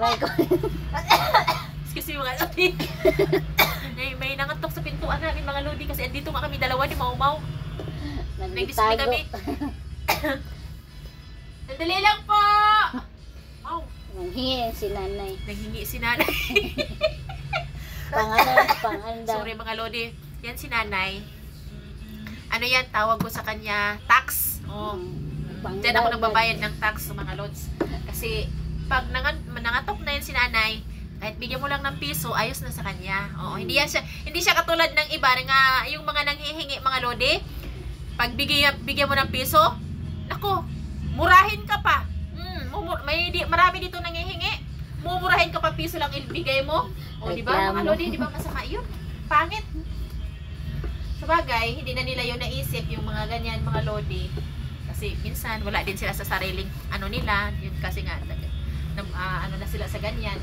Aray ko. Excuse me mga lodi. May nangatok sa pintuan namin mga lodi kasi andito nga kami dalawa ni Mau Mau. Nag-display Nagtago. kami. Sandali lang po! Mau! Nanghingi si nanay. Naghingi si nanay. Panganda. Sorry mga lodi. Yan si nanay. Ano yan? Tawag ko sa kanya tax. Oh. Diyan ako nagbabayad ng tax mga lods. Kasi pag nangatok na yan si nanay, kahit bigyan mo lang ng piso, ayos na sa kanya. Oo, hindi siya katulad ng iba nga yung mga nanghihingi mga lodi. Pag bigyan mo ng piso, nako, murahin ka pa. Marami dito nanghihingi. Mumurahin ka pa, piso lang ibigay mo. O di ba mga lodi, di ba masama yun? Pangit. Sabagay, hindi na nila yun naisip yung mga ganyan mga lodi. Kasi minsan wala din sila sa sariling ano nila, yun kasi nga ano na sila sa ganyan.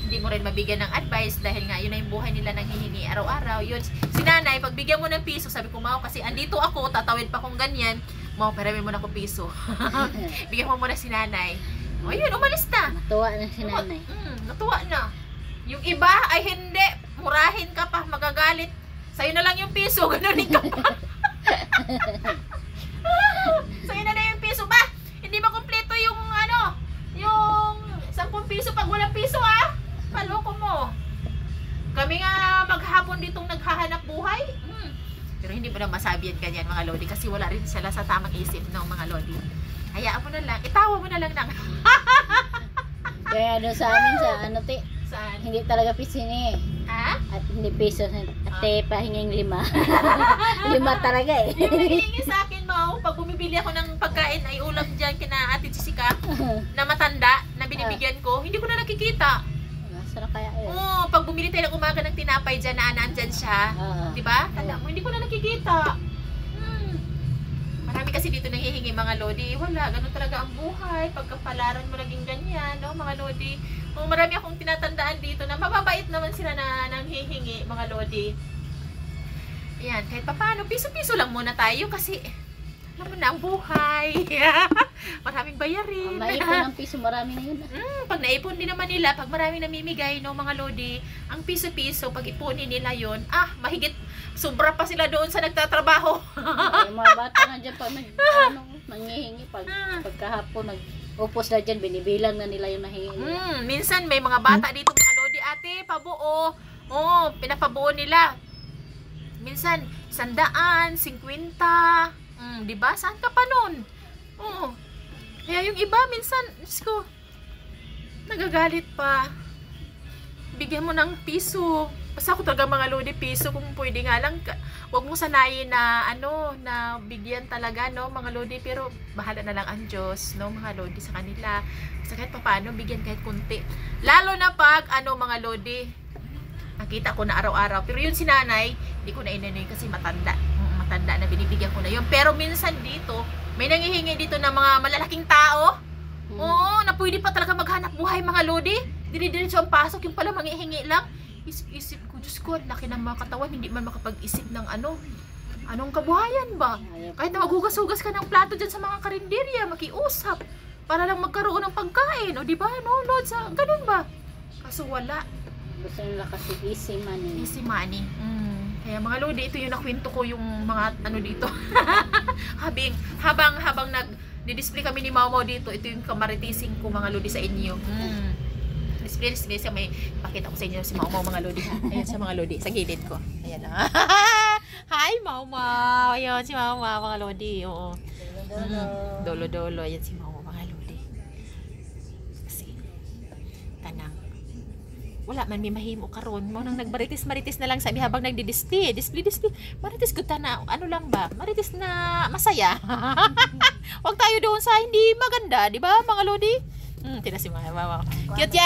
Hindi mo rin mabigyan ng advice dahil nga yun na yung buhay nila nanghihingi araw-araw. Yun, si nanay, pag bigyan mo ng piso, sabi ko, Mau, kasi andito ako, tatawid pa kong ganyan, Mau, paramin mo na ako piso. Bigyan mo muna si nanay. O yun, umalis na. Natuwa na si nanay. Natuwa na. Yung iba ay hindi, murahin ka pa, magagalit. Sa'yo na lang yung piso, ganunin ka pa. Sa'yo na yung piso ba? Hindi ba kumpleto yung ano, yung 10 piso pag walang piso ah? Paloko mo. Kami nga maghapon ditong naghahanap buhay. Pero hindi mo na masabi yan ganyan mga lodi kasi wala rin sila sa tamang isip ng mga lodi. Hayaan mo na lang, itawa mo na lang ng Kaya doon sa amin sa ano ti, saan? hindi talaga piso ni. Ha? At hindi piso. Ate, pahinging 5. 5 talaga eh. Yung hinihingi sa akin, Mau, pag bumibili ako ng pagkain ay ulam dyan kina Ate Jessica na matanda na binibigyan ko, hindi ko na nakikita. Nasaan kaya eh? Oo, pag bumili tayo ng umaga ng tinapay dyan na nandyan siya, di ba? Tanda mo, hindi ko na nakikita. Marami kasi dito nanghihingi mga lodi. Wala, ganun talaga ang buhay. Pagkapalaran mo naging ganyan, no, mga lodi. Oh, marami akong tinatandaan dito na mababait naman sila na nanghihingi, mga lodi. Ayan, kahit paano, piso-piso lang muna tayo kasi alam mo na ang buhay. Maraming bayarin. Maipon ang piso, marami na yun. Pag naipon din naman nila, pag maraming namimigay, no, mga lodi, ang piso-piso, pag ipunin nila yon, mahigit, sobra pa sila doon sa nagtatrabaho. Yung mga bata na dyan, pag nanghihingi, pagkahapon, nag-upos na dyan, binibilang na nila yung nahingi nila. Minsan may mga bata dito, mga lodi, ate, pabuo. Oo, pinapabuo nila. Minsan, 100, 50. Diba? Saan ka pa nun? Oo. Kaya yung iba, minsan, Diyos ko, nagagalit pa. Bigyan mo ng piso. Basta ako talaga mga lodi, piso kung pwede nga lang. Huwag mo sanayin na, na bigyan talaga, no, mga lodi. Pero, bahala na lang ang Diyos, no, mga lodi sa kanila. Basta kahit paano, bigyan kahit kunti. Lalo na pag, mga lodi, nakita ko na araw-araw. Pero yun si nanay, hindi ko na inanoy kasi matanda na binibigyan ko na yun. Pero minsan dito, may nanghihingi dito ng mga malalaking tao. Oo, na pwede pa talaga maghanap buhay mga lodi. Dire-diretso ang pasok, yung pala manghihingi lang. Isip ko, Diyos ko, laki ng mga katawan, hindi man makapag-isip ng anong kabuhayan ba? Kahit na maghugas-hugas ka ng plato dyan sa mga karinderya, makiusap, para lang magkaroon ng pagkain. O diba, no, Lord, ganun ba? Kaso wala. Gusto nila kasi easy money. Easy money. Kaya mga lodi, ito yung nakwento ko yung mga dito. habang nag-display kami ni Mau Mau dito, ito yung kamaritising ko mga lodi sa inyo. Display siya, may pakita ko sa inyo si Mau Mau mga lodi. Ayan sa mga lodi, sa gilid ko. Ayan na. Hi Mau Mau. Ayan si Mau Mau mga lodi. Oo. Dolo-dolo. Ayan si Mau Mau mga lodi. Kasi, tanang. Wala man may mahimo karon mo nang nagmaritis-maritis na lang sabi habang nagdi-display maritis gud ta na lang ba maritis na masaya. Wag tayo doon sa hindi maganda, di ba mga lodi? Tina si Mau Mau, cute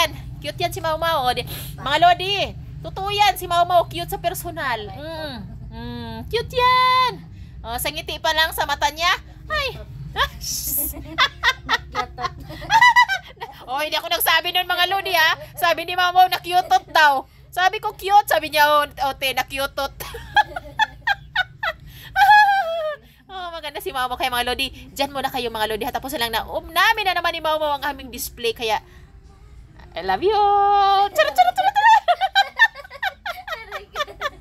yan si Mau Mau, mga lodi, totoo yan si Mau Mau, cute sa personal. Cute yan. Sa ngiti pa lang sa mata niya, ay hindi ako nagsabi nun mga lodi ha. Sabi ni Mau Mau na cute daw. Sabi ko cute, sabi niya ote na cute. Maganda si Mau Mau kaya mga lodi. Diyan muna kayo mga lodi. Tapos lang na namin na naman ni Mau Mau ang aming display kaya I love you. Charot!